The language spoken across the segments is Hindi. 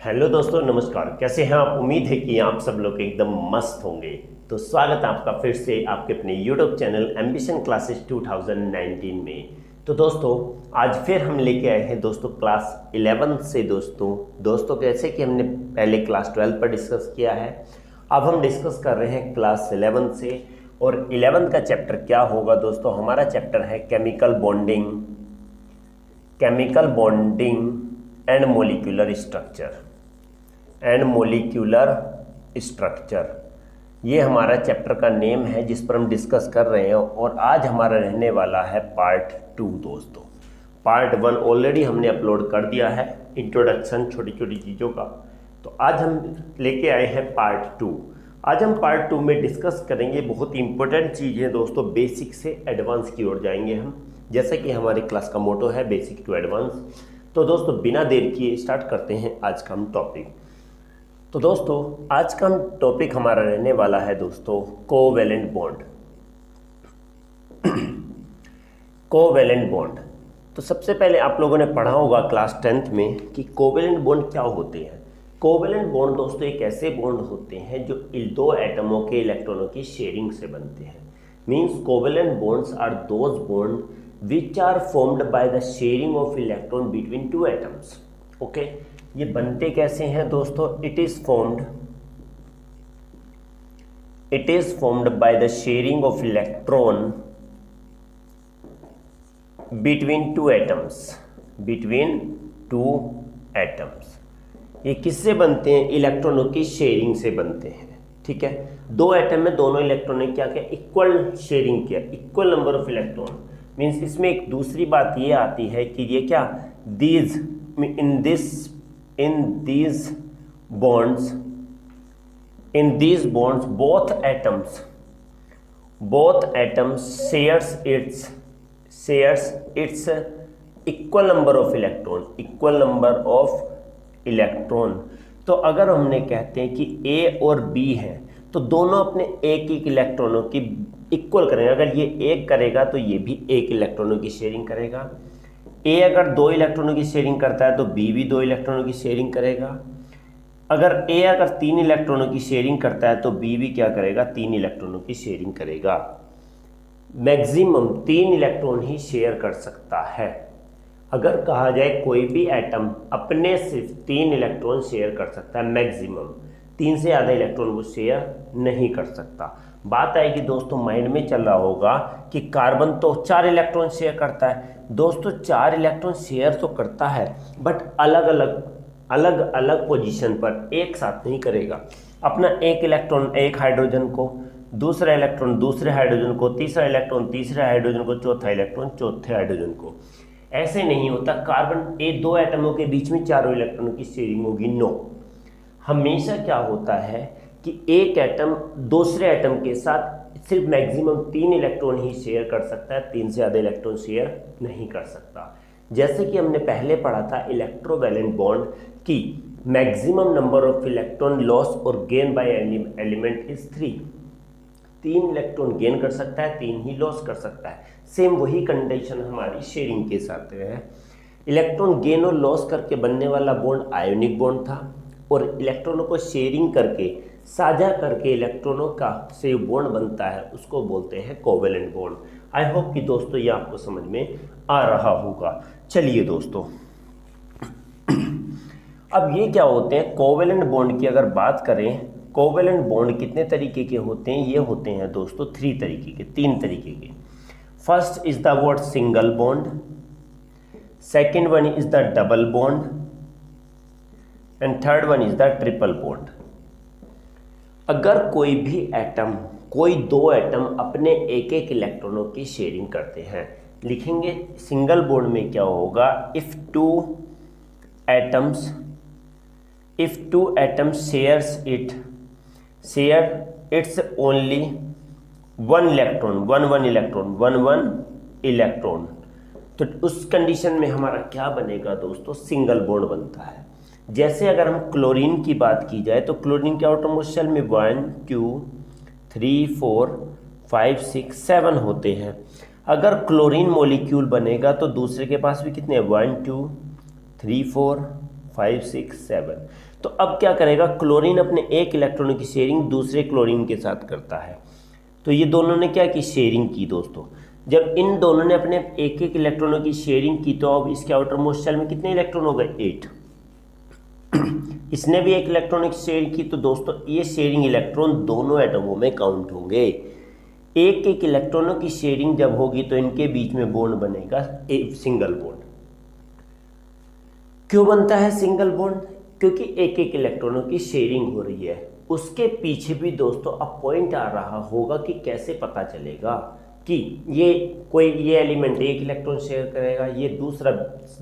हेलो दोस्तों, नमस्कार। कैसे हैं आप? उम्मीद है कि आप सब लोग एकदम मस्त होंगे। तो स्वागत है आपका फिर से आपके अपने यूट्यूब चैनल एम्बिशन क्लासेस 2019 में। तो दोस्तों, आज फिर हम लेके आए हैं दोस्तों क्लास 11 से। दोस्तों जैसे कि हमने पहले क्लास 12 पर डिस्कस किया है, अब हम डिस्कस कर रहे हैं क्लास 11 से। और 11 का चैप्टर क्या होगा दोस्तों? हमारा चैप्टर है chemical bonding and molecular structure. ये हमारा चैप्टर का नेम है जिस पर हम डिस्कस कर रहे हैं। और आज हमारा रहने वाला है पार्ट 2 दोस्तों। पार्ट 1 ऑलरेडी हमने अपलोड कर दिया है, इंट्रोडक्शन छोटी छोटी चीज़ों का। तो आज हम लेके आए हैं पार्ट 2। आज हम पार्ट 2 में डिस्कस करेंगे बहुत इंपॉर्टेंट चीज़ें दोस्तों। बेसिक से एडवांस की ओर जाएंगे हम, जैसा कि हमारी क्लास का मोटो है बेसिक टू एडवांस। तो दोस्तों बिना देर किए स्टार्ट करते हैं आज का हम टॉपिक। तो दोस्तों आज का हम टॉपिक हमारा रहने वाला है दोस्तों कोवेलेंट बॉन्ड। तो सबसे पहले आप लोगों ने पढ़ा होगा क्लास 10th में कि कोवेलेंट बॉन्ड क्या होते हैं। कोवेलेंट बॉन्ड दोस्तों एक ऐसे बॉन्ड होते हैं जो दो एटमों के इलेक्ट्रॉनों की शेयरिंग से बनते हैं। Means covalent bonds are those bond which are formed by the sharing of electron between two atoms. Okay, ये बनते कैसे हैं दोस्तों? It is formed by the sharing of electron between two atoms. ये किससे बनते हैं? इलेक्ट्रॉनों की शेयरिंग से बनते हैं। ठीक है, दो एटम में दोनों इलेक्ट्रॉन ने क्या किया? इक्वल शेयरिंग किया, equal number of electron. Means इसमें एक दूसरी बात ये आती है कि ये क्या in these bonds both atoms shares its equal number of electron। तो अगर हमने कहते हैं कि A और B है तो दोनों अपने एक इलेक्ट्रॉनों की इक्वल करेंगे। अगर ये एक करेगा तो ये भी एक इलेक्ट्रॉनों की शेयरिंग करेगा। ए अगर दो इलेक्ट्रॉनों की शेयरिंग करता है तो बी भी दो इलेक्ट्रॉनों की शेयरिंग करेगा। अगर ए अगर तीन इलेक्ट्रॉनों की शेयरिंग करता है तो बी भी क्या करेगा? तीन इलेक्ट्रॉनों की शेयरिंग करेगा। मैक्सिमम तीन इलेक्ट्रॉन ही शेयर कर सकता है। अगर कहा जाए कोई भी एटम अपने सिर्फ तीन इलेक्ट्रॉन शेयर कर सकता है, मैक्सिमम तीन से ज़्यादा इलेक्ट्रॉन वो शेयर नहीं कर सकता। बात आएगी दोस्तों, माइंड में चल रहा होगा कि कार्बन तो 4 इलेक्ट्रॉन शेयर करता है। दोस्तों 4 इलेक्ट्रॉन शेयर तो करता है बट अलग अलग पोजीशन पर एक साथ नहीं करेगा। अपना एक इलेक्ट्रॉन एक हाइड्रोजन को, दूसरा इलेक्ट्रॉन दूसरे हाइड्रोजन को, तीसरा इलेक्ट्रॉन तीसरे हाइड्रोजन को, चौथा इलेक्ट्रॉन चौथे हाइड्रोजन को। ऐसे नहीं होता। कार्बन दो एटमों के बीच में चारों इलेक्ट्रॉनों की शेयरिंग होगी? नो। हमेशा क्या होता है कि एक एटम दूसरे एटम के साथ सिर्फ मैक्सिमम 3 इलेक्ट्रॉन ही शेयर कर सकता है, 3 से ज़्यादा इलेक्ट्रॉन शेयर नहीं कर सकता। जैसे कि हमने पहले पढ़ा था इलेक्ट्रोवैलेंट बॉन्ड की maximum number of electron loss और gain by element is 3। 3 electron gain कर सकता है, 3 ही लॉस कर सकता है। सेम वही कंडीशन हमारी शेयरिंग के साथ है। इलेक्ट्रॉन गेन और लॉस करके बनने वाला बॉन्ड आयोनिक बॉन्ड था, और इलेक्ट्रॉनों को शेयरिंग करके साझा करके इलेक्ट्रॉनों का से बॉन्ड बनता है उसको बोलते हैं कोवेलेंट बॉन्ड। आई होप कि दोस्तों ये आपको समझ में आ रहा होगा। चलिए दोस्तों, अब ये क्या होते हैं कोवेलेंट बॉन्ड की अगर बात करें, कोवेलेंट बॉन्ड कितने तरीके के होते हैं? ये होते हैं दोस्तों 3 तरीके के। First is the word single bond, second one is the double bond and third one is the triple bond. अगर कोई भी एटम, कोई दो एटम अपने एक इलेक्ट्रॉनों की शेयरिंग करते हैं, लिखेंगे सिंगल बॉन्ड में क्या होगा? If two atoms share its only one electron, तो उस कंडीशन में हमारा क्या बनेगा दोस्तों? सिंगल बॉन्ड बनता है। जैसे अगर हम क्लोरीन की बात की जाए तो क्लोरीन के एटॉमिक शेल में 1 2 3 4 5 6 7 होते हैं। अगर क्लोरीन मॉलिक्यूल बनेगा तो दूसरे के पास भी कितने हैं? 1 2 3 4 5 6 7। तो अब क्या करेगा, क्लोरीन अपने एक इलेक्ट्रॉनों की शेयरिंग दूसरे क्लोरीन के साथ करता है। तो ये दोनों ने क्या की, शेयरिंग की दोस्तों। जब इन दोनों ने अपने एक एक इलेक्ट्रॉनों की शेयरिंग की तो अब इसके आउटर मोस्ट शेल में कितने इलेक्ट्रॉन हो गए, 8। इसने भी एक इलेक्ट्रॉन की शेयरिंग की, तो दोस्तों ये शेयरिंग इलेक्ट्रॉन दोनों एटमों में काउंट होंगे। एक एक इलेक्ट्रॉनों की शेयरिंग जब होगी तो इनके बीच में बॉन्ड बनेगा एक सिंगल बॉन्ड। क्यों बनता है सिंगल बॉन्ड, क्योंकि एक एक इलेक्ट्रॉनों की शेयरिंग हो रही है। उसके पीछे भी दोस्तों अब पॉइंट आ रहा होगा कि कैसे पता चलेगा कि ये एलिमेंट एक इलेक्ट्रॉन शेयर करेगा, ये दूसरा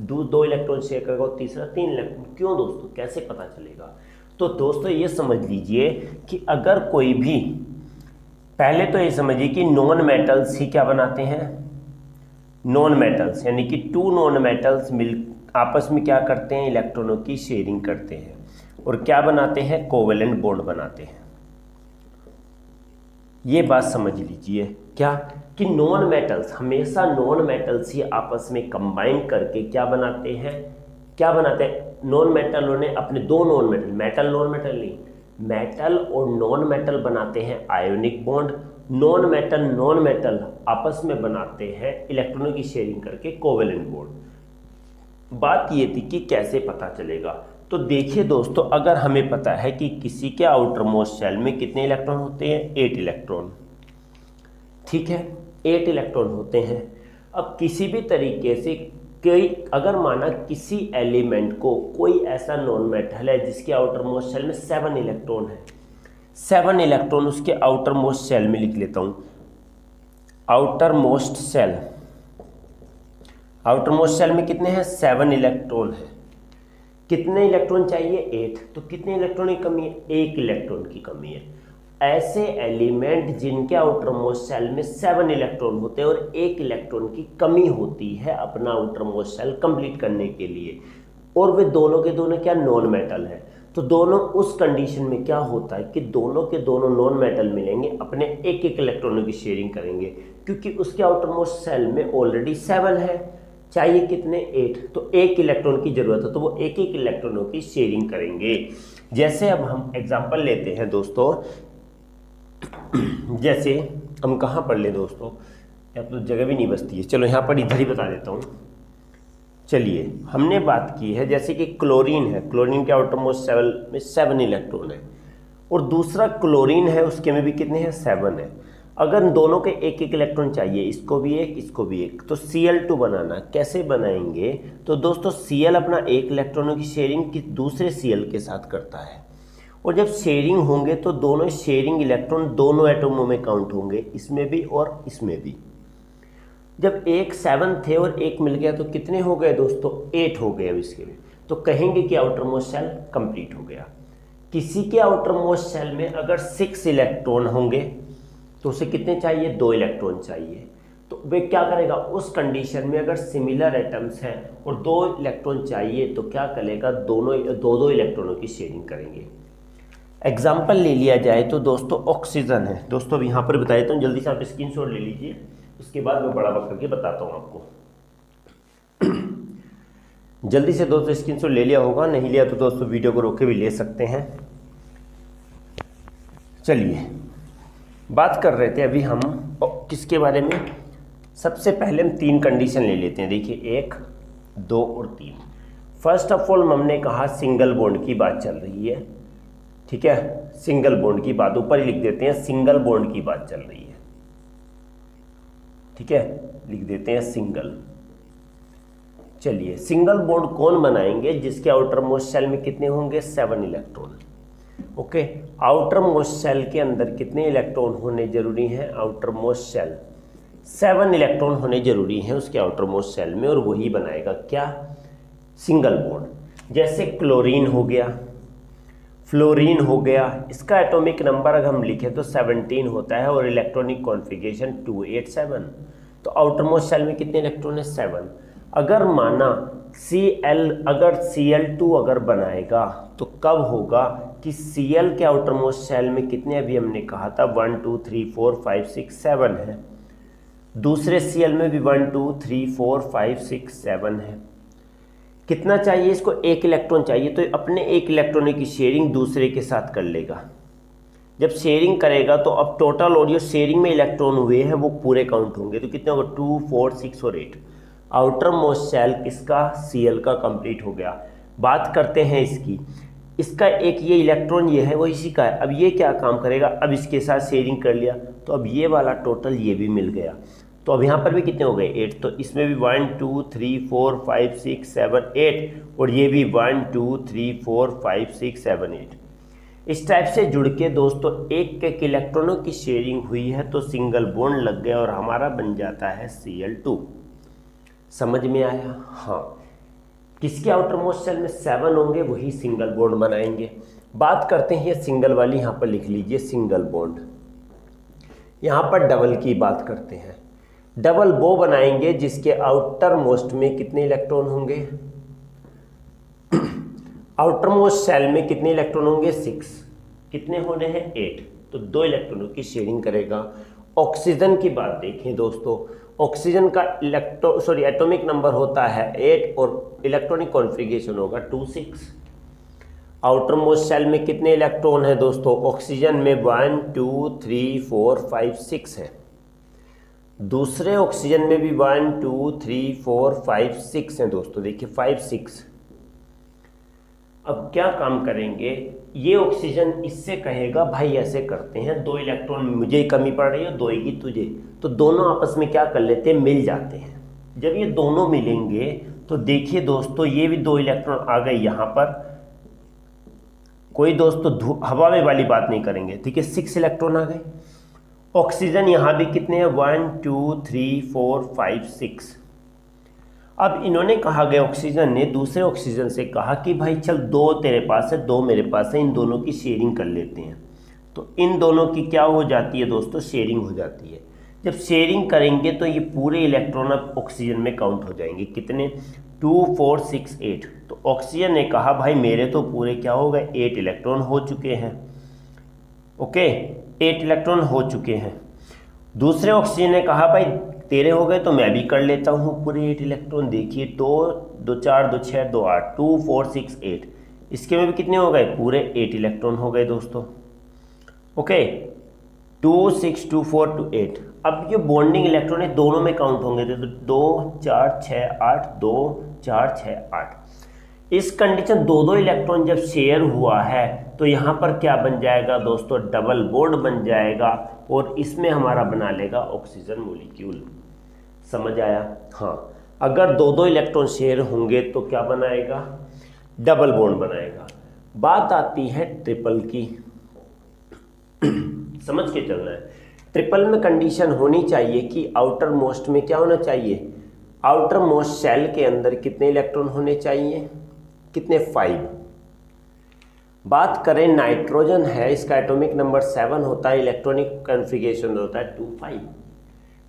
दो इलेक्ट्रॉन शेयर करेगा और तीसरा 3 इलेक्ट्रॉन। क्यों दोस्तों, कैसे पता चलेगा? तो दोस्तों ये समझ लीजिए कि अगर कोई भी, पहले तो ये समझिए कि नॉन मेटल्स ही क्या बनाते हैं, नॉन मेटल्स, यानी कि 2 नॉन मेटल्स मिल आपस में क्या करते हैं, इलेक्ट्रॉनों की शेयरिंग करते हैं और क्या बनाते हैं, कोवेलेंट बॉन्ड बनाते हैं। ये बात समझ लीजिए क्या, कि नॉन मेटल्स, हमेशा नॉन मेटल्स ही आपस में कंबाइन करके क्या बनाते हैं, नॉन मेटलों ने अपने दो नॉन मेटल नॉन मेटल नहीं, मेटल और नॉन मेटल बनाते हैं आयोनिक बॉन्ड, नॉन मेटल आपस में बनाते हैं इलेक्ट्रॉनों की शेयरिंग करके कोवेलेंट बॉन्ड। बात ये थी कि कैसे पता चलेगा। तो देखिए दोस्तों, अगर हमें पता है कि किसी के आउटर मोस्ट शेल में कितने इलेक्ट्रॉन होते हैं, 8 इलेक्ट्रॉन, ठीक है, 8 इलेक्ट्रॉन होते हैं। अब किसी भी तरीके से कोई, अगर माना किसी एलिमेंट को कोई ऐसा नॉन मेटल है जिसके आउटर मोस्ट शेल में 7 इलेक्ट्रॉन है, 7 इलेक्ट्रॉन उसके आउटर मोस्ट शेल में लिख लेता हूं, आउटर मोस्ट शेल में कितने हैं, 7 इलेक्ट्रॉन है। कितने इलेक्ट्रॉन चाहिए, 8। तो कितने इलेक्ट्रॉन की कमी है, 1 इलेक्ट्रॉन की कमी है। ऐसे एलिमेंट जिनके आउटर मोस्ट शेल में 7 इलेक्ट्रॉन होते हैं और 1 इलेक्ट्रॉन की कमी होती है अपना आउटर मोस्ट शेल कंप्लीट करने के लिए, और वे दोनों के दोनों क्या, नॉन मेटल है, तो दोनों उस कंडीशन में क्या होता है कि दोनों के दोनों नॉन मेटल मिलेंगे, अपने एक एक इलेक्ट्रॉनों की शेयरिंग करेंगे, क्योंकि उसके आउटर मोस्ट शेल में ऑलरेडी 7 है, चाहिए कितने, 8, तो 1 इलेक्ट्रॉन की जरूरत है, तो वो एक एक इलेक्ट्रॉनों की शेयरिंग करेंगे। जैसे अब हम एग्जांपल लेते हैं दोस्तों, जैसे हम कहाँ पढ़ ले दोस्तों, या तो जगह भी नहीं बचती है, चलो यहाँ पर इधर ही बता देता हूँ। चलिए, हमने बात की है जैसे कि क्लोरीन है, क्लोरीन के आउटर मोस्ट शेल में 7 इलेक्ट्रॉन है, और दूसरा क्लोरीन है उसके में भी कितने हैं, 7 है। अगर दोनों के एक एक इलेक्ट्रॉन चाहिए, इसको भी एक, इसको भी एक, तो Cl2 बनाना कैसे बनाएंगे, तो दोस्तों Cl अपना एक इलेक्ट्रॉनों की शेयरिंग दूसरे Cl के साथ करता है, और जब शेयरिंग होंगे तो दोनों शेयरिंग इलेक्ट्रॉन दोनों एटमों में काउंट होंगे, इसमें भी और इसमें भी। जब एक 7 थे और एक मिल गया तो कितने हो गए दोस्तों, 8 हो गए। अब इसके में तो कहेंगे कि आउटर मोस्ट शेल कंप्लीट हो गया। किसी के आउटर मोस्ट शेल में अगर 6 इलेक्ट्रॉन होंगे तो उसे कितने चाहिए, 2 इलेक्ट्रॉन चाहिए। तो वे क्या करेगा, उस कंडीशन में अगर सिमिलर एटम्स हैं और 2 इलेक्ट्रॉन चाहिए तो क्या करेगा, दोनों दो इलेक्ट्रॉनों की शेयरिंग करेंगे। एग्जाम्पल ले लिया जाए तो दोस्तों ऑक्सीजन है। दोस्तों अब यहाँ पर बता देता हूँ, जल्दी से आप स्क्रीनशॉट ले लीजिए, उसके बाद मैं बड़ा करके बताता हूँ आपको। जल्दी से दोस्तों स्क्रीनशॉट ले लिया होगा, नहीं लिया तो दोस्तों वीडियो को रोक के भी ले सकते हैं। चलिए, बात कर रहे थे अभी हम किसके बारे में, सबसे पहले हम 3 कंडीशन ले लेते हैं। देखिए 1, 2 और 3। फर्स्ट ऑफ ऑल हमने कहा सिंगल बॉन्ड की बात चल रही है, ठीक है, सिंगल बॉन्ड की बात ऊपर ही लिख देते हैं, सिंगल बॉन्ड की बात चल रही है, ठीक है, लिख देते हैं सिंगल। चलिए, सिंगल बॉन्ड कौन बनाएंगे, जिसके आउटर मोस्ट शेल में कितने होंगे, 7 electron. Okay, outer most shell के अंदर कितने इलेक्ट्रॉन होने जरूरी हैं, आउटर मोस्ट शेल 7 इलेक्ट्रॉन होने जरूरी हैं उसके आउटर मोस्ट शेल में, और वही बनाएगा क्या, सिंगल बॉन्ड। जैसे क्लोरीन हो गया, फ्लोरीन हो गया, इसका एटॉमिक नंबर अगर हम लिखें तो 17 होता है और इलेक्ट्रॉनिक कॉन्फ़िगरेशन 287। तो आउटर मोस्ट शेल में कितने इलेक्ट्रॉन है, 7। अगर माना Cl2 अगर बनाएगा तो कब होगा कि Cl के आउटर मोस्ट शेल में कितने, अभी हमने कहा था 1 2 3 4 5 6 7 है, दूसरे Cl में भी 1 2 3 4 5 6 7 है। कितना चाहिए इसको, एक इलेक्ट्रॉन चाहिए, तो अपने एक इलेक्ट्रॉन की शेयरिंग दूसरे के साथ कर लेगा। जब शेयरिंग करेगा तो अब टोटल और जो शेयरिंग में इलेक्ट्रॉन हुए हैं वो पूरे काउंट होंगे। तो कितने होगा, 2, 4, 6 और 8। आउटर मोस्ट शेल किसका, Cl का कंप्लीट हो गया। बात करते हैं इसकी, इसका एक ये इलेक्ट्रॉन ये है वो इसी का है। अब ये क्या काम करेगा, अब इसके साथ शेयरिंग कर लिया तो अब ये वाला टोटल ये भी मिल गया। तो अब यहाँ पर भी कितने हो गए, 8। तो इसमें भी 1, 2, 3, 4, 5, 6, 7, 8 और ये भी 1, 2, 3, 4, 5, 6, 7, 8। इस टाइप से जुड़ के दोस्तों एक इलेक्ट्रॉनों की शेयरिंग हुई है तो सिंगल बॉन्ड लग गया और हमारा बन जाता है Cl2। समझ में आया। हाँ, किसके आउटर मोस्ट शेल में 7 होंगे वही सिंगल बॉन्ड बनाएंगे। बात करते हैं ये सिंगल वाली, यहाँ पर लिख लीजिए सिंगल बॉन्ड। यहाँ पर डबल की बात करते हैं। डबल वो बनाएंगे जिसके आउटर मोस्ट में कितने इलेक्ट्रॉन होंगे, आउटर मोस्ट शेल में कितने इलेक्ट्रॉन होंगे, 6। कितने होने हैं, 8। तो 2 इलेक्ट्रॉनों की शेयरिंग करेगा। ऑक्सीजन की बात देखें दोस्तों, ऑक्सीजन का एटॉमिक नंबर होता है 8 और इलेक्ट्रॉनिक कॉन्फ़िगरेशन होगा 2, 6। आउटर मोस्ट शेल में कितने इलेक्ट्रॉन हैं दोस्तों, ऑक्सीजन में 1, 2, 3, 4, 5, 6 है। दूसरे ऑक्सीजन में भी 1, 2, 3, 4, 5, 6 हैं दोस्तों। देखिए 5, 6। अब क्या काम करेंगे, ये ऑक्सीजन इससे कहेगा भाई ऐसे करते हैं, 2 इलेक्ट्रॉन मुझे कमी पड़ रही है, 2 की तुझे, तो दोनों आपस में क्या कर लेते हैं, मिल जाते हैं। जब ये दोनों मिलेंगे तो देखिए दोस्तों ये भी 2 इलेक्ट्रॉन आ गए यहाँ पर। कोई दोस्तों हवा में वाली बात नहीं करेंगे, ठीक है, 6 इलेक्ट्रॉन आ गए। ऑक्सीजन यहाँ भी कितने हैं, 1, 2, 3, 4, 5, 6। अब इन्होंने कहा गया, ऑक्सीजन ने दूसरे ऑक्सीजन से कहा कि भाई चल 2 तेरे पास है, 2 मेरे पास है, इन दोनों की शेयरिंग कर लेते हैं। तो इन दोनों की क्या हो जाती है दोस्तों, शेयरिंग हो जाती है। जब शेयरिंग करेंगे तो ये पूरे इलेक्ट्रॉन अब ऑक्सीजन में काउंट हो जाएंगे। कितने, 2, 4, 6, 8। तो ऑक्सीजन ने कहा भाई मेरे तो पूरे क्या हो गए, 8 इलेक्ट्रॉन हो चुके हैं। ओके, 8 इलेक्ट्रॉन हो चुके हैं। दूसरे ऑक्सीजन ने कहा भाई तेरे हो गए तो मैं भी कर लेता हूँ पूरे 8 इलेक्ट्रॉन। देखिए 2, 2, 4, 2, 6, 2, 8, 2, 4, 6, 8। इसके में भी कितने हो गए, पूरे 8 इलेक्ट्रॉन हो गए दोस्तों। ओके, 2, 6, 2, 4, 2, 8। अब ये बॉन्डिंग इलेक्ट्रॉन है दोनों में काउंट होंगे तो 2, 4, 6, 8, 2, 4, 6, 8। इस कंडीशन 2 इलेक्ट्रॉन जब शेयर हुआ है तो यहाँ पर क्या बन जाएगा दोस्तों, डबल बॉन्ड बन जाएगा और इसमें हमारा बना लेगा ऑक्सीजन मॉलिक्यूल। समझ आया। हाँ, अगर 2 इलेक्ट्रॉन शेयर होंगे तो क्या बनाएगा, डबल बॉन्ड बनाएगा। बात आती है ट्रिपल की, समझ के चलना है। ट्रिपल में कंडीशन होनी चाहिए कि आउटर मोस्ट में क्या होना चाहिए, आउटर मोस्ट शेल के अंदर कितने इलेक्ट्रॉन होने चाहिए, कितने, 5। बात करें नाइट्रोजन है, इसका एटॉमिक नंबर 7 होता है, इलेक्ट्रॉनिक कॉन्फ़िगरेशन होता है 2, 5।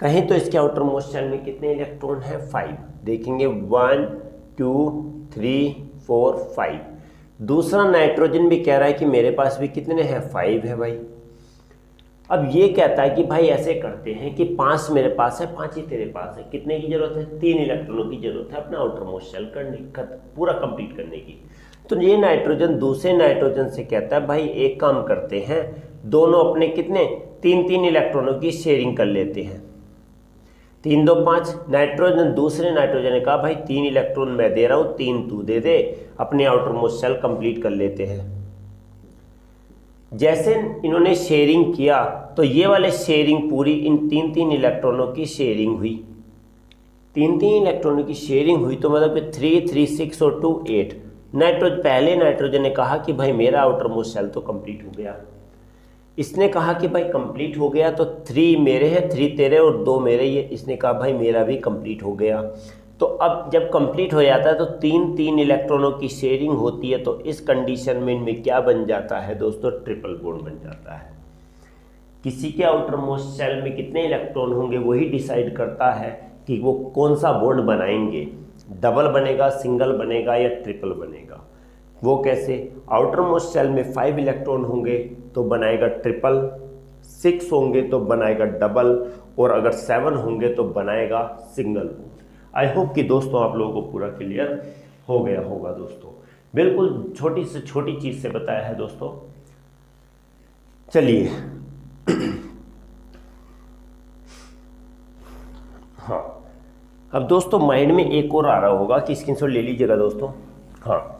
कहीं तो इसके आउटर मोस्ट शेल में कितने इलेक्ट्रॉन है, 5। देखेंगे 1, 2, 3, 4, 5। दूसरा नाइट्रोजन भी कह रहा है कि मेरे पास भी कितने हैं, 5 है भाई। अब ये कहता है कि भाई ऐसे करते हैं कि 5 मेरे पास है, 5 ही तेरे पास है। कितने की जरूरत है, 3 इलेक्ट्रॉनों की जरूरत है अपना आउटर मोस्ट शेल पूरा कंप्लीट करने की। तो ये नाइट्रोजन दूसरे नाइट्रोजन से कहता है भाई एक काम करते हैं, दोनों अपने कितने, 3 इलेक्ट्रॉनों की शेयरिंग कर लेते हैं। 3, 2, 5। नाइट्रोजन दूसरे नाइट्रोजन ने कहा भाई 3 इलेक्ट्रॉन मैं दे रहा हूँ, 3 तू दे दे, अपने आउटर मोस्ट शेल कंप्लीट कर लेते हैं। जैसे इन्होंने शेयरिंग किया तो ये वाले शेयरिंग पूरी इन 3 इलेक्ट्रॉनों की शेयरिंग हुई। 3 इलेक्ट्रॉनों की शेयरिंग हुई तो मतलब कि 3, 3, 6 और 2, 8। पहले नाइट्रोजन ने कहा कि भाई मेरा आउटर मोस्ट शेल तो कंप्लीट हो गया। इसने कहा कि भाई कंप्लीट हो गया तो 3 मेरे हैं, 3 तेरे और 2 मेरे। ये इसने कहा भाई मेरा भी कंप्लीट हो गया। तो अब जब कंप्लीट हो जाता है तो 3 इलेक्ट्रॉनों की शेयरिंग होती है तो इस कंडीशन में इनमें क्या बन जाता है दोस्तों, ट्रिपल बॉन्ड बन जाता है। किसी के आउटर मोस्ट शेल में कितने इलेक्ट्रॉन होंगे वही डिसाइड करता है कि वो कौन सा बॉन्ड बनाएंगे, डबल बनेगा, सिंगल बनेगा या ट्रिपल बनेगा। वो कैसे, आउटर मोस्ट शेल में 5 इलेक्ट्रॉन होंगे तो बनाएगा ट्रिपल, 6 होंगे तो बनाएगा डबल और अगर 7 होंगे तो बनाएगा सिंगल। आई होप कि दोस्तों आप लोगों को पूरा क्लियर हो गया होगा दोस्तों, बिल्कुल छोटी से छोटी चीज से बताया है दोस्तों। चलिए हाँ, अब दोस्तों माइंड में एक और आ रहा होगा कि स्क्रीनशॉट ले लीजिएगा दोस्तों। हाँ,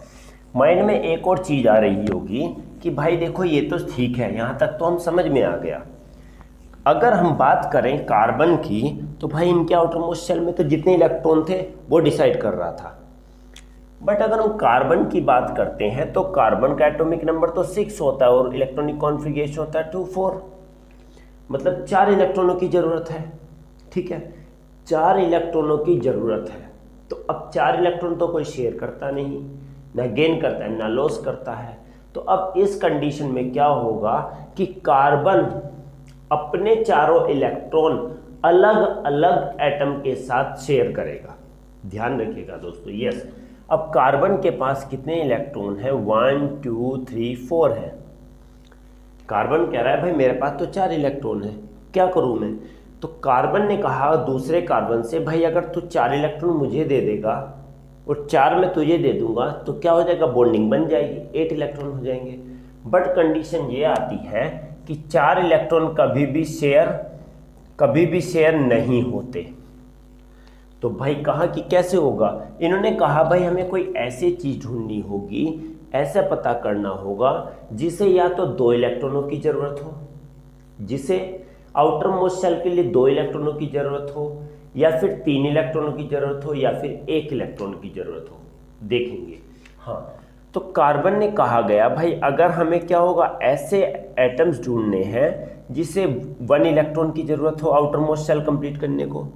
माइंड में एक और चीज आ रही होगी कि भाई देखो ये तो ठीक है, यहां तक तो हम समझ में आ गया। अगर हम बात करें कार्बन की तो भाई इनके आउटरमोस्ट शेल में तो जितने इलेक्ट्रॉन थे वो डिसाइड कर रहा था। बट अगर हम कार्बन की बात करते हैं तो कार्बन का एटॉमिक नंबर तो 6 होता है और इलेक्ट्रॉनिक कॉन्फ़िगरेशन होता है 2 4, मतलब 4 इलेक्ट्रॉनों की जरूरत है। ठीक है, 4 इलेक्ट्रॉनों की जरूरत है। तो अब 4 इलेक्ट्रॉन तो कोई शेयर करता नहीं, ना गेन करता है ना लॉस करता है। तो अब इस कंडीशन में क्या होगा कि कार्बन अपने चारों इलेक्ट्रॉन अलग अलग एटम के साथ शेयर करेगा। ध्यान रखिएगा दोस्तों। यस, अब कार्बन के पास कितने इलेक्ट्रॉन है? 1 2 3 4 है। कार्बन कह रहा है भाई मेरे पास तो 4 इलेक्ट्रॉन है, क्या करूं मैं? तो कार्बन ने कहा दूसरे कार्बन से, भाई अगर तू 4 इलेक्ट्रॉन मुझे दे देगा और 4 मैं तुझे दे दूंगा तो क्या हो जाएगा? बॉन्डिंग बन जाएगी, 8 इलेक्ट्रॉन हो जाएंगे। बट कंडीशन ये आती है कि 4 इलेक्ट्रॉन कभी भी शेयर नहीं होते। तो भाई कहा कि कैसे होगा? इन्होंने कहा भाई हमें कोई ऐसी चीज ढूंढनी होगी, ऐसा पता करना होगा जिसे या तो 2 इलेक्ट्रॉनों की जरूरत हो, जिसे आउटर मोस्ट शेल के लिए 2 इलेक्ट्रॉनों की जरूरत हो, या फिर 3 इलेक्ट्रॉनों की जरूरत हो, या फिर 1 इलेक्ट्रॉन की जरूरत हो। देखेंगे। हाँ, तो कार्बन ने कहा गया भाई अगर हमें क्या होगा, ऐसे एटम्स ढूंढने हैं जिसे 1 इलेक्ट्रॉन की जरूरत हो आउटर मोस्ट शेल कंप्लीट करने को,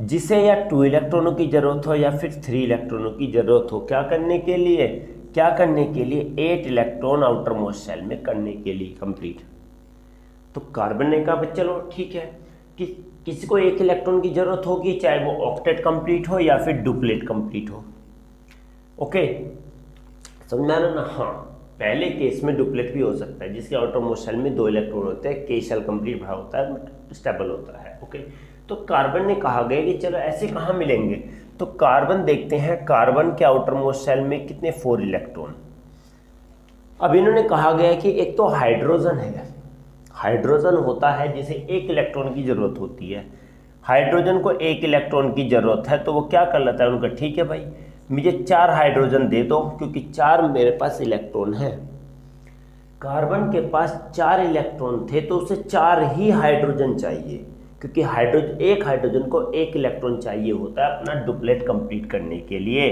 जिसे या 2 इलेक्ट्रॉनों की जरूरत हो या फिर 3 इलेक्ट्रॉनों की जरूरत हो। क्या करने के लिए? 8 इलेक्ट्रॉन आउटर मोस्ट शेल में करने के लिए कंप्लीट। तो कार्बन ने कहा चलो ठीक है कि किसी को 1 इलेक्ट्रॉन की जरूरत होगी, चाहे वो ऑक्टेट कंप्लीट हो या फिर डुप्लेट कंप्लीट हो। ओके, समझ में आ रहा ना? हाँ, पहले केस में डुप्लेट भी हो सकता है जिसके आउटर मोस्ट शेल में 2 इलेक्ट्रॉन होते हैं, के शेल कंप्लीट भरा होता है बट स्टेबल होता है। ओके, तो कार्बन ने कहा गया कि चलो ऐसे कहाँ मिलेंगे? तो कार्बन देखते हैं, कार्बन के आउटर मोस्ट शेल में कितने? 4 इलेक्ट्रॉन। अब इन्होंने कहा गया कि एक तो हाइड्रोजन है, हाइड्रोजन होता है जिसे 1 इलेक्ट्रॉन की जरूरत होती है। हाइड्रोजन को 1 इलेक्ट्रॉन की जरूरत है तो वो क्या कर लेता है उनका, ठीक है भाई मुझे 4 हाइड्रोजन दे दो क्योंकि 4 मेरे पास इलेक्ट्रॉन है। कार्बन के पास 4 इलेक्ट्रॉन थे तो उसे 4 ही हाइड्रोजन चाहिए क्योंकि एक हाइड्रोजन को 1 इलेक्ट्रॉन चाहिए होता है अपना डुप्लेट कंप्लीट करने के लिए।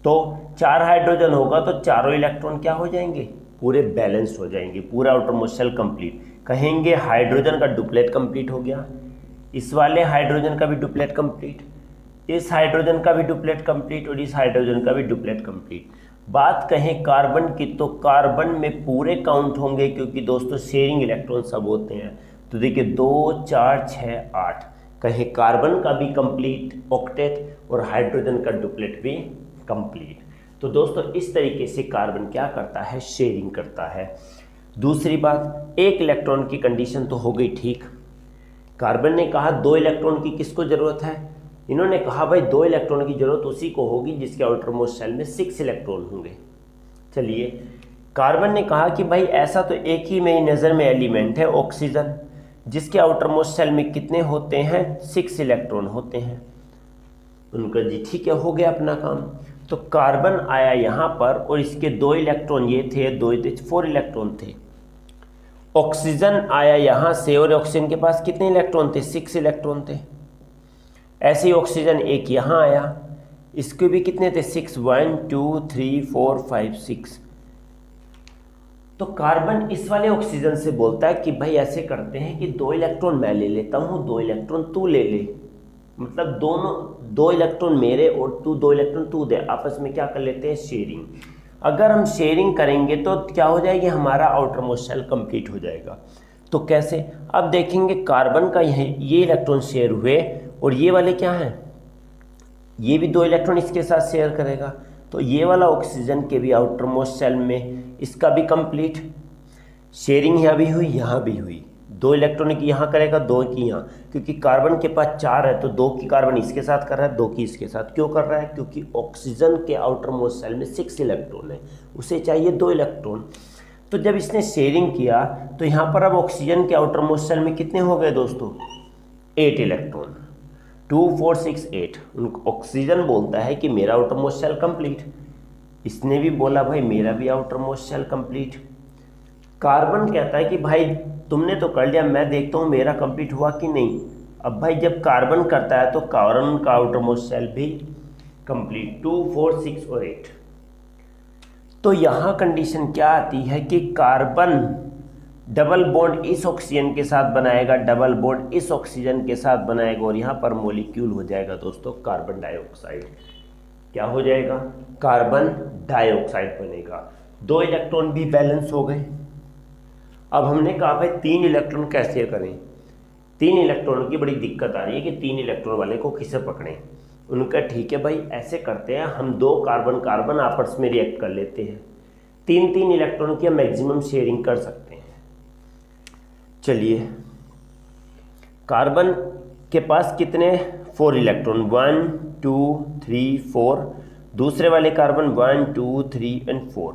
तो 4 हाइड्रोजन होगा तो चारों इलेक्ट्रॉन क्या हो जाएंगे? पूरे बैलेंस्ड हो जाएंगे, पूरा आउटर मोस्ट शेल कंप्लीट। कहेंगे हाइड्रोजन का डुप्लेट कंप्लीट हो गया, इस वाले हाइड्रोजन का भी डुप्लेट कंप्लीट, इस हाइड्रोजन का भी डुप्लेट कंप्लीट और इस हाइड्रोजन का भी डुप्लेट कंप्लीट। बात कहें कार्बन की तो कार्बन में पूरे काउंट होंगे क्योंकि दोस्तों शेयरिंग इलेक्ट्रॉन सब होते हैं। तो देखिए 2 4 6 8, कहें कार्बन का भी कंप्लीट ऑक्टेट और हाइड्रोजन का डुप्लेट भी कंप्लीट। तो दोस्तों इस तरीके से कार्बन क्या करता है? शेयरिंग करता है। दूसरी बात, 1 इलेक्ट्रॉन की कंडीशन तो हो गई ठीक। कार्बन ने कहा 2 इलेक्ट्रॉन की किसको जरूरत है? इन्होंने कहा भाई 2 इलेक्ट्रॉन की जरूरत उसी को होगी जिसके आउटर मोस्ट शेल में 6 इलेक्ट्रॉन होंगे। चलिए, कार्बन ने कहा कि भाई ऐसा तो एक ही मेरी नज़र में एलिमेंट है ऑक्सीजन, जिसके आउटर मोस्ट शेल में कितने होते हैं? 6 इलेक्ट्रॉन होते हैं। उनका जी ठीक है, हो गया अपना काम। तो कार्बन आया यहाँ पर और इसके 2 इलेक्ट्रॉन ये थे, 2 थे 4 इलेक्ट्रॉन थे। ऑक्सीजन आया यहाँ से और ऑक्सीजन के पास कितने इलेक्ट्रॉन थे? 6 इलेक्ट्रॉन थे। ऐसे ही ऑक्सीजन एक यहाँ आया, इसके भी कितने थे? 6 1 2 3 4 5 6। तो कार्बन इस वाले ऑक्सीजन से बोलता है कि भाई ऐसे करते हैं कि 2 इलेक्ट्रॉन मैं ले लेता हूँ, 2 इलेक्ट्रॉन तू ले ले, मतलब दोनों 2 इलेक्ट्रॉन मेरे और 2 इलेक्ट्रॉन तू दे, आपस में क्या कर लेते हैं? शेयरिंग। अगर हम शेयरिंग करेंगे तो क्या हो जाएगी? हमारा आउटर मोस्ट शेल कंप्लीट हो जाएगा। तो कैसे? अब देखेंगे कार्बन का ये इलेक्ट्रॉन शेयर हुए और ये वाले क्या हैं? ये भी 2 इलेक्ट्रॉन इसके साथ शेयर करेगा। तो ये वाला ऑक्सीजन के भी आउटर मोस्ट शेल में इसका भी कंप्लीट शेयरिंग यहाँ भी हुई, यहाँ भी हुई, 2 इलेक्ट्रॉन की यहाँ करेगा, 2 की यहाँ, क्योंकि कार्बन के पास 4 है तो 2 की कार्बन इसके साथ कर रहा है, 2 की इसके साथ। क्यों कर रहा है? क्योंकि ऑक्सीजन के आउटर मोस्ट शेल में 6 इलेक्ट्रॉन है, उसे चाहिए 2 इलेक्ट्रॉन। तो जब इसने शेयरिंग किया तो यहाँ पर अब ऑक्सीजन के आउटर मोस्ट शेल में कितने हो गए दोस्तों? 8 इलेक्ट्रॉन। 2 4 6 8। ऑक्सीजन बोलता है कि मेरा आउटर मोस्ट शेल कंप्लीट, इसने भी बोला भाई मेरा भी outer most shell complete. Carbon कहता है कि भाई तुमने तो कर लिया, मैं देखता हूँ मेरा कंप्लीट हुआ कि नहीं। अब भाई जब कार्बन करता है तो कार्बन का आउटर मोस्ट शेल भी कंप्लीट, 2 4 6 और 8। तो यहाँ कंडीशन क्या आती है कि कार्बन डबल बॉन्ड इस ऑक्सीजन के साथ बनाएगा, डबल बॉन्ड इस ऑक्सीजन के साथ बनाएगा, और यहाँ पर मॉलिक्यूल हो जाएगा दोस्तों कार्बन डाइऑक्साइड। क्या हो जाएगा? कार्बन डाइऑक्साइड बनेगा। 2 इलेक्ट्रॉन भी बैलेंस हो गए। अब हमने कहा भाई 3 इलेक्ट्रॉन कैसे करें? 3 इलेक्ट्रॉन की बड़ी दिक्कत आ रही है कि 3 इलेक्ट्रॉन वाले को किसे पकड़ें। उनका ठीक है भाई ऐसे करते हैं, हम 2 कार्बन कार्बन आपस में रिएक्ट कर लेते हैं, 3 इलेक्ट्रॉन की हम मैक्सिमम शेयरिंग कर सकते हैं। चलिए, कार्बन के पास कितने? 4 इलेक्ट्रॉन, 1 2 3 4। दूसरे वाले कार्बन 1 2 3 और 4।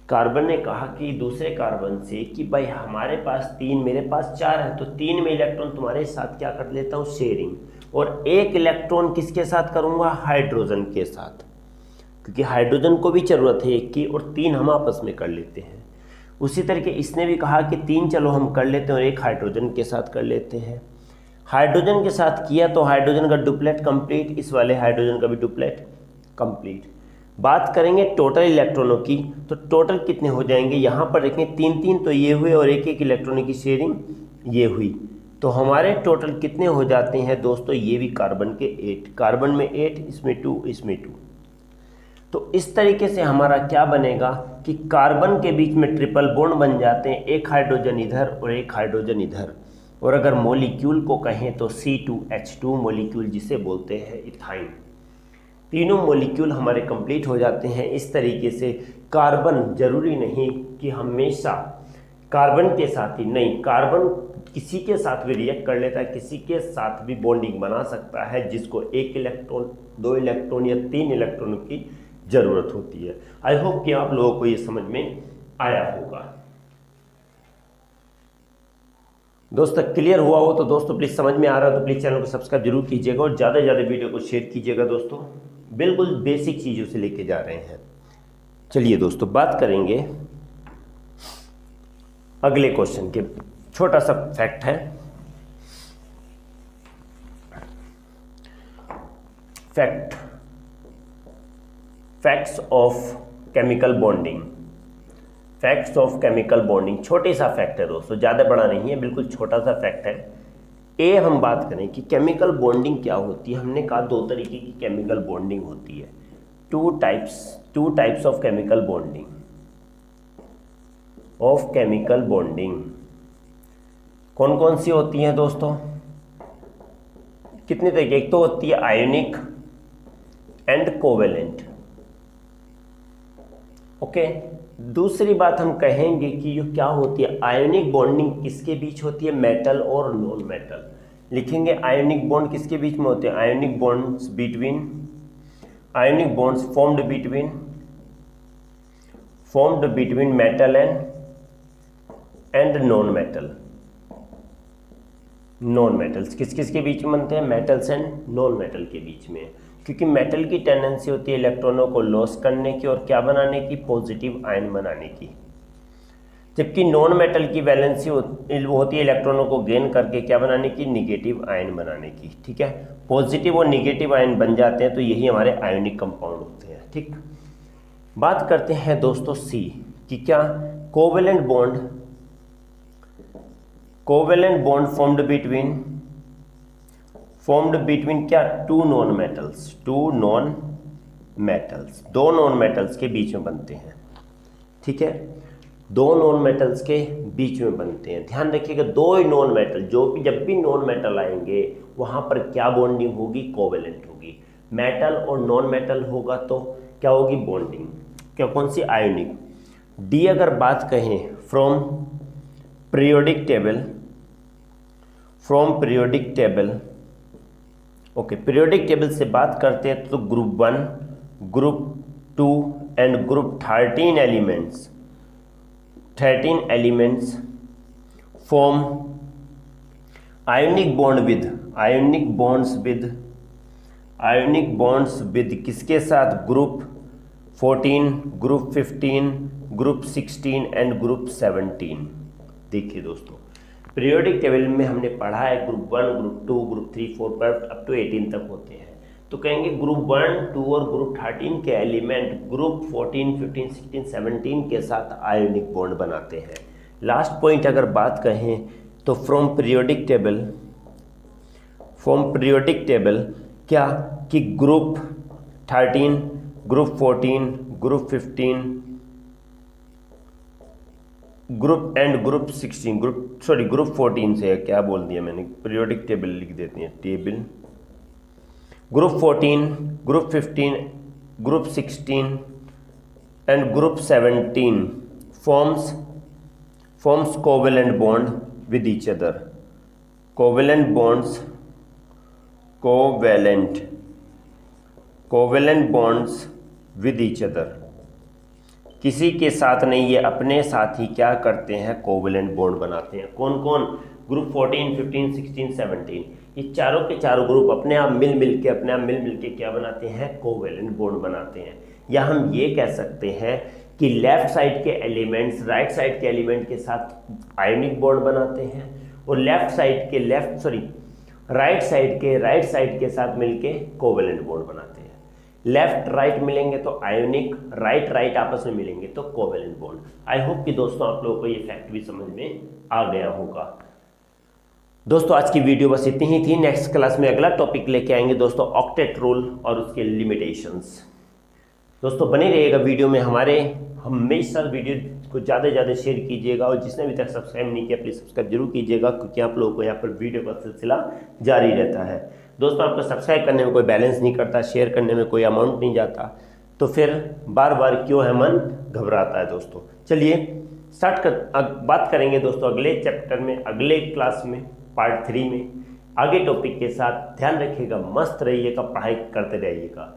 कार्बन ने कहा कि दूसरे कार्बन से कि भाई हमारे पास 3, मेरे पास 4 है, तो 3 में इलेक्ट्रॉन तुम्हारे साथ क्या कर लेता हूँ? शेयरिंग। और 1 इलेक्ट्रॉन किसके साथ करूँगा? हाइड्रोजन के साथ, क्योंकि हाइड्रोजन को भी ज़रूरत है 1 की, और 3 हम आपस में कर लेते हैं। उसी तरीके इसने भी कहा कि 3 चलो हम कर लेते हैं और 1 हाइड्रोजन के साथ कर लेते हैं। हाइड्रोजन के साथ किया तो हाइड्रोजन का डुप्लेट कंप्लीट, इस वाले हाइड्रोजन का भी डुप्लेट कंप्लीट। बात करेंगे टोटल इलेक्ट्रॉनों की, तो टोटल कितने हो जाएंगे? यहाँ पर देखें 3 तो ये हुए और 1 इलेक्ट्रॉनों की शेयरिंग ये हुई, तो हमारे टोटल कितने हो जाते हैं दोस्तों? ये भी कार्बन के 8, कार्बन में 8, इसमें 2, इसमें 2। तो इस तरीके से हमारा क्या बनेगा कि कार्बन के बीच में ट्रिपल बॉन्ड बन जाते हैं, 1 हाइड्रोजन इधर और 1 हाइड्रोजन इधर। और अगर मॉलिक्यूल को कहें तो C2H2 मॉलिक्यूल, जिसे बोलते हैं इथाइन। तीनों मॉलिक्यूल हमारे कंप्लीट हो जाते हैं। इस तरीके से कार्बन जरूरी नहीं कि हमेशा कार्बन के साथ ही, नहीं, कार्बन किसी के साथ भी रिएक्ट कर लेता है, किसी के साथ भी बॉन्डिंग बना सकता है, जिसको 1 इलेक्ट्रॉन, 2 इलेक्ट्रॉन या 3 इलेक्ट्रॉनों की ज़रूरत होती है। आई होप कि आप लोगों को ये समझ में आया होगा। दोस्तों क्लियर हुआ हो तो दोस्तों प्लीज़, समझ में आ रहा हो तो प्लीज़ चैनल को सब्सक्राइब जरूर कीजिएगा और ज़्यादा से ज़्यादा वीडियो को शेयर कीजिएगा दोस्तों। बिल्कुल बेसिक चीज़ों से लेके जा रहे हैं। चलिए दोस्तों, बात करेंगे अगले क्वेश्चन के। छोटा सा फैक्ट है, facts of chemical bonding. Facts of chemical bonding, छोटे सा फैक्ट है दोस्तों, ज़्यादा बड़ा नहीं है, बिल्कुल छोटा सा फैक्ट है। ए हम बात करें कि केमिकल बॉन्डिंग क्या होती है। हमने कहा 2 तरीके की केमिकल बॉन्डिंग होती है, 2 टाइप्स ऑफ केमिकल बॉन्डिंग। कौन कौन सी होती हैं दोस्तों? कितने तरीके? एक तो होती है आयोनिक एंड कोवेलेंट। ओके, दूसरी बात हम कहेंगे कि ये क्या होती है, आयोनिक बॉन्डिंग किसके बीच होती है? मेटल और नॉन मेटल। लिखेंगे आयोनिक बॉन्ड किसके बीच में होते हैं? Ionic bonds formed between metal and non metals. किस के बीच में बनते हैं? मेटल्स एंड नॉन मेटल के बीच में, क्योंकि मेटल की टेंडेंसी होती है इलेक्ट्रॉनों को लॉस करने की और क्या बनाने की? पॉजिटिव आयन बनाने की। जबकि नॉन मेटल की वैलेंसी होती है इलेक्ट्रॉनों को गेन करके क्या बनाने की? निगेटिव आयन बनाने की। ठीक है, पॉजिटिव और निगेटिव आयन बन जाते हैं तो यही हमारे आयोनिक कंपाउंड होते हैं। ठीक, बात करते हैं दोस्तों सी कि क्या कोवेलेंट बॉन्ड फॉर्म्ड बिटवीन क्या? 2 नॉन मेटल्स, 2 नॉन मेटल्स के बीच में बनते हैं। ठीक है, 2 नॉन मेटल्स के बीच में बनते हैं। ध्यान रखिएगा, 2 नॉन मेटल, जब भी नॉन मेटल आएंगे वहां पर क्या बॉन्डिंग होगी? कोवेलेंट होगी। मेटल और नॉन मेटल होगा तो क्या होगी? बॉन्डिंग। क्या? कौन सी? आयोनिक। डी अगर बात कहें periodic table, from periodic table, okay, periodic table से बात करते हैं तो group 1, group 2 and group 13 elements form ionic bonds with किसके साथ, group 14, group 15, group 16 and group 17। देखिए दोस्तों, पीरियोडिक टेबल में हमने पढ़ा है ग्रुप 1, ग्रुप 2, ग्रुप 3, 4 पर अप टू 18 तक होते हैं। तो कहेंगे ग्रुप 1, 2 और ग्रुप 13 के एलिमेंट ग्रुप 14, 15, 16, 17 के साथ आयोनिक बॉन्ड बनाते हैं। लास्ट पॉइंट अगर बात कहें तो फ्रॉम पीरियोडिक टेबल क्या कि group 13, group 14, group 15, group 16, group 14 से क्या बोल दिया मैंने, पीरियोडिक टेबल लिख देते हैं, table group 14, group 15, group 16 and group 17 forms covalent bond with each other, covalent bonds with each other, किसी के साथ नहीं, ये अपने साथ ही क्या करते हैं, कोवेलेंट बॉन्ड बनाते हैं। कौन कौन, ग्रुप 14, 15, 16, 17, ये चारों के चारों ग्रुप अपने आप मिल के क्या बनाते हैं, कोवेलेंट बॉन्ड बनाते हैं। या हम ये कह सकते हैं कि लेफ्ट साइड के एलिमेंट्स राइट साइड के एलिमेंट के साथ आयोनिक बॉन्ड बनाते हैं और राइट साइड के साथ मिलके कोवेलेंट बॉन्ड बनाते हैं। लेफ्ट राइट मिलेंगे तो आयोनिक, राइट आपस में मिलेंगे तो कोवेलेंट बॉन्ड। आई होप कि दोस्तों आप लोगों को ये फैक्ट भी समझ में आ गया होगा। दोस्तों आज की वीडियो बस इतनी ही थी। नेक्स्ट क्लास में अगला टॉपिक लेके आएंगे दोस्तों, ऑक्टेट रूल और उसके लिमिटेशंस। दोस्तों बने रहिएगा वीडियो में हमारे, हमेशा वीडियो को ज़्यादा से ज़्यादा शेयर कीजिएगा और जिसने अभी तक सब्सक्राइब नहीं किया प्लीज़ सब्सक्राइब जरूर कीजिएगा, क्योंकि आप लोगों को यहाँ पर वीडियो का सिलसिला जारी रहता है। दोस्तों आपको सब्सक्राइब करने में कोई बैलेंस नहीं करता, शेयर करने में कोई अमाउंट नहीं जाता, तो फिर बार बार क्यों है मन घबराता है। दोस्तों चलिए बात करेंगे दोस्तों अगले चैप्टर में, अगले क्लास में, पार्ट 3 में आगे टॉपिक के साथ। ध्यान रखिएगा, मस्त रहिएगा, पढ़ाई करते रहिएगा।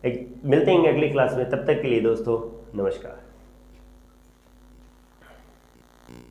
मिलते हैं अगली क्लास में, तब तक के लिए दोस्तों नमस्कार।